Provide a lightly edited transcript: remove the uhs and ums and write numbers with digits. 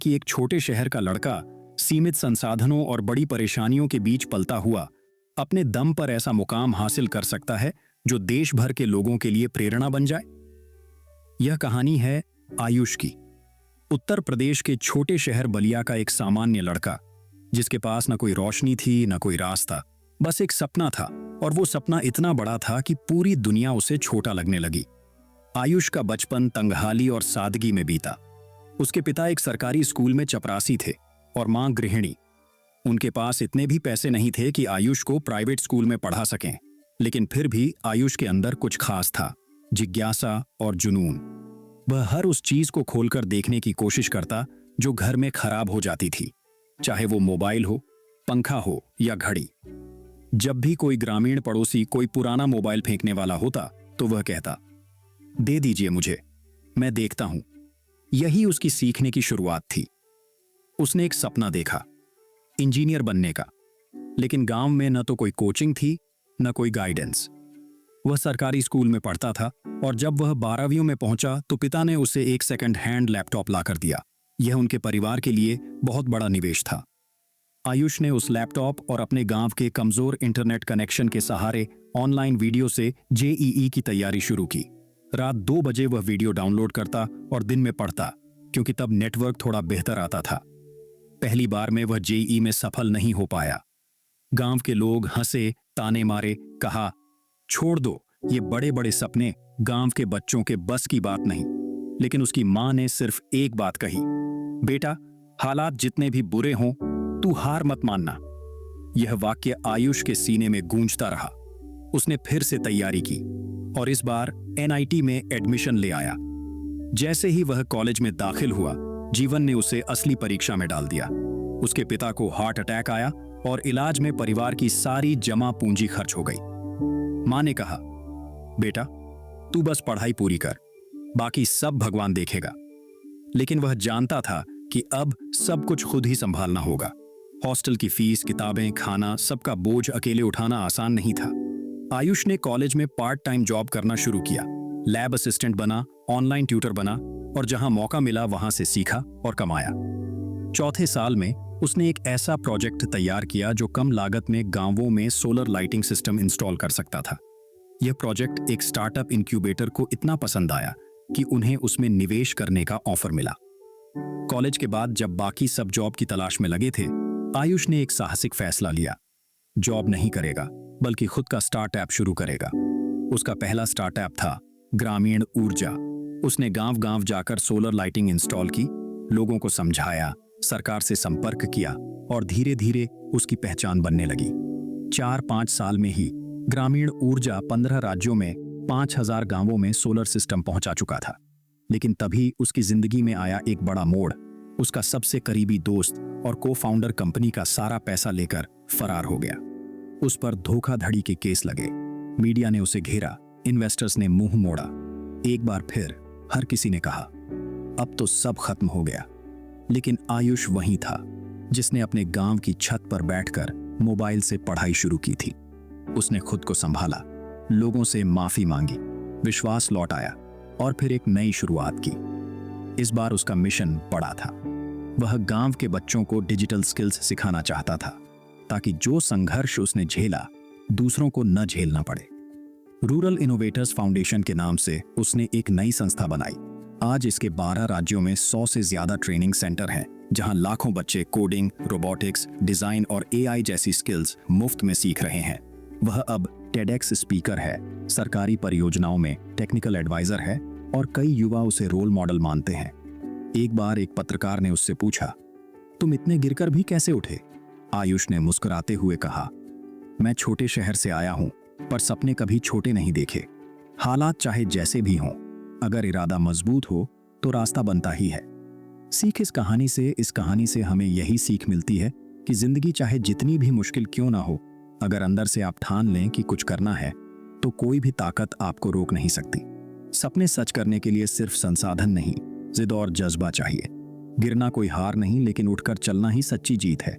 कि एक छोटे शहर का लड़का सीमित संसाधनों और बड़ी परेशानियों के बीच पलता हुआ अपने दम पर ऐसा मुकाम हासिल कर सकता है जो देश भर के लोगों के लिए प्रेरणा बन जाए। यह कहानी है आयुष की। उत्तर प्रदेश के छोटे शहर बलिया का एक सामान्य लड़का, जिसके पास न कोई रोशनी थी न कोई रास्ता, बस एक सपना था, और वो सपना इतना बड़ा था कि पूरी दुनिया उसे छोटा लगने लगी। आयुष का बचपन तंगहाली और सादगी में बीता। उसके पिता एक सरकारी स्कूल में चपरासी थे और मां गृहिणी। उनके पास इतने भी पैसे नहीं थे कि आयुष को प्राइवेट स्कूल में पढ़ा सकें, लेकिन फिर भी आयुष के अंदर कुछ खास था, जिज्ञासा और जुनून। वह हर उस चीज को खोलकर देखने की कोशिश करता जो घर में खराब हो जाती थी, चाहे वो मोबाइल हो, पंखा हो या घड़ी। जब भी कोई ग्रामीण पड़ोसी कोई पुराना मोबाइल फेंकने वाला होता तो वह कहता, दे दीजिए मुझे, मैं देखता हूं। यही उसकी सीखने की शुरुआत थी। उसने एक सपना देखा, इंजीनियर बनने का, लेकिन गांव में न तो कोई कोचिंग थी न कोई गाइडेंस। वह सरकारी स्कूल में पढ़ता था और जब वह 12वीं में पहुंचा तो पिता ने उसे एक सेकंड हैंड लैपटॉप लाकर दिया। यह उनके परिवार के लिए बहुत बड़ा निवेश था। आयुष ने उस लैपटॉप और अपने गांव के कमजोर इंटरनेट कनेक्शन के सहारे ऑनलाइन वीडियो से जेईई की तैयारी शुरू की। रात 2 बजे वह वीडियो डाउनलोड करता और दिन में पढ़ता, क्योंकि तब नेटवर्क थोड़ा बेहतर आता था। पहली बार में वह जेईई में सफल नहीं हो पाया। गांव के लोग हंसे, ताने मारे, कहा, छोड़ दो, ये बड़े बड़े सपने गांव के बच्चों के बस की बात नहीं। लेकिन उसकी मां ने सिर्फ एक बात कही, बेटा, हालात जितने भी बुरे हों, तू हार मत मानना। यह वाक्य आयुष के सीने में गूंजता रहा। उसने फिर से तैयारी की और इस बार एनआईटी में एडमिशन ले आया। जैसे ही वह कॉलेज में दाखिल हुआ, जीवन ने उसे असली परीक्षा में डाल दिया। उसके पिता को हार्ट अटैक आया और इलाज में परिवार की सारी जमा पूंजी खर्च हो गई। मां ने कहा, बेटा, तू बस पढ़ाई पूरी कर, बाकी सब भगवान देखेगा। लेकिन वह जानता था कि अब सब कुछ खुद ही संभालना होगा। हॉस्टल की फीस, किताबें, खाना, सबका बोझ अकेले उठाना आसान नहीं था। आयुष ने कॉलेज में पार्ट टाइम जॉब करना शुरू किया। लैब असिस्टेंट बना, ऑनलाइन ट्यूटर बना और जहां मौका मिला वहां से सीखा और कमाया। चौथे साल में उसने एक ऐसा प्रोजेक्ट तैयार किया जो कम लागत में गांवों में सोलर लाइटिंग सिस्टम इंस्टॉल कर सकता था। यह प्रोजेक्ट एक स्टार्टअप इंक्यूबेटर को इतना पसंद आया कि उन्हें उसमें निवेश करने का ऑफर मिला। कॉलेज के बाद जब बाकी सब जॉब की तलाश में लगे थे, आयुष ने एक साहसिक फैसला लिया। जॉब नहीं करेगा, बल्कि खुद का स्टार्टअप शुरू करेगा। उसका पहला स्टार्टअप था ग्रामीण ऊर्जा। उसने गांव-गांव जाकर सोलर लाइटिंग इंस्टॉल की, लोगों को समझाया, सरकार से संपर्क किया और धीरे-धीरे उसकी पहचान बनने लगी। 4-5 साल में ही ग्रामीण ऊर्जा 15 राज्यों में 5000 गांवों में सोलर सिस्टम पहुंचा चुका था। लेकिन तभी उसकी जिंदगी में आया एक बड़ा मोड़। उसका सबसे करीबी दोस्त और को-फाउंडर कंपनी का सारा पैसा लेकर फरार हो गया। उस पर धोखाधड़ी के केस लगे। मीडिया ने उसे घेरा, इन्वेस्टर्स ने मुंह मोड़ा। एक बार फिर हर किसी ने कहा, अब तो सब खत्म हो गया। लेकिन आयुष वहीं था, जिसने अपने गांव की छत पर बैठकर मोबाइल से पढ़ाई शुरू की थी। उसने खुद को संभाला, लोगों से माफी मांगी, विश्वास लौट आया और फिर एक नई शुरुआत की। इस बार उसका मिशन बड़ा था। वह गांव के बच्चों को डिजिटल स्किल्स सिखाना चाहता था, ताकि जो संघर्ष उसने झेला, दूसरों को न झेलना पड़े। रूरल इनोवेटर्स फाउंडेशन के नाम से उसने एक नई संस्था बनाई। आज इसके 12 राज्यों में 100 से ज्यादा ट्रेनिंग सेंटर हैं, जहां लाखों बच्चे कोडिंग, रोबोटिक्स, डिजाइन और एआई जैसी स्किल्स मुफ्त में सीख रहे हैं। वह अब टेडेक्स स्पीकर है, सरकारी परियोजनाओं में टेक्निकल एडवाइजर है और कई युवा उसे रोल मॉडल मानते हैं। एक बार एक पत्रकार ने उससे पूछा, तुम इतने गिरकर भी कैसे उठे? आयुष ने मुस्कुराते हुए कहा, मैं छोटे शहर से आया हूं, पर सपने कभी छोटे नहीं देखे। हालात चाहे जैसे भी हों, अगर इरादा मजबूत हो तो रास्ता बनता ही है। सीख इस कहानी से हमें यही सीख मिलती है कि जिंदगी चाहे जितनी भी मुश्किल क्यों ना हो, अगर अंदर से आप ठान लें कि कुछ करना है, तो कोई भी ताकत आपको रोक नहीं सकती। सपने सच करने के लिए सिर्फ संसाधन नहीं, जिद और जज्बा चाहिए। गिरना कोई हार नहीं, लेकिन उठकर चलना ही सच्ची जीत है।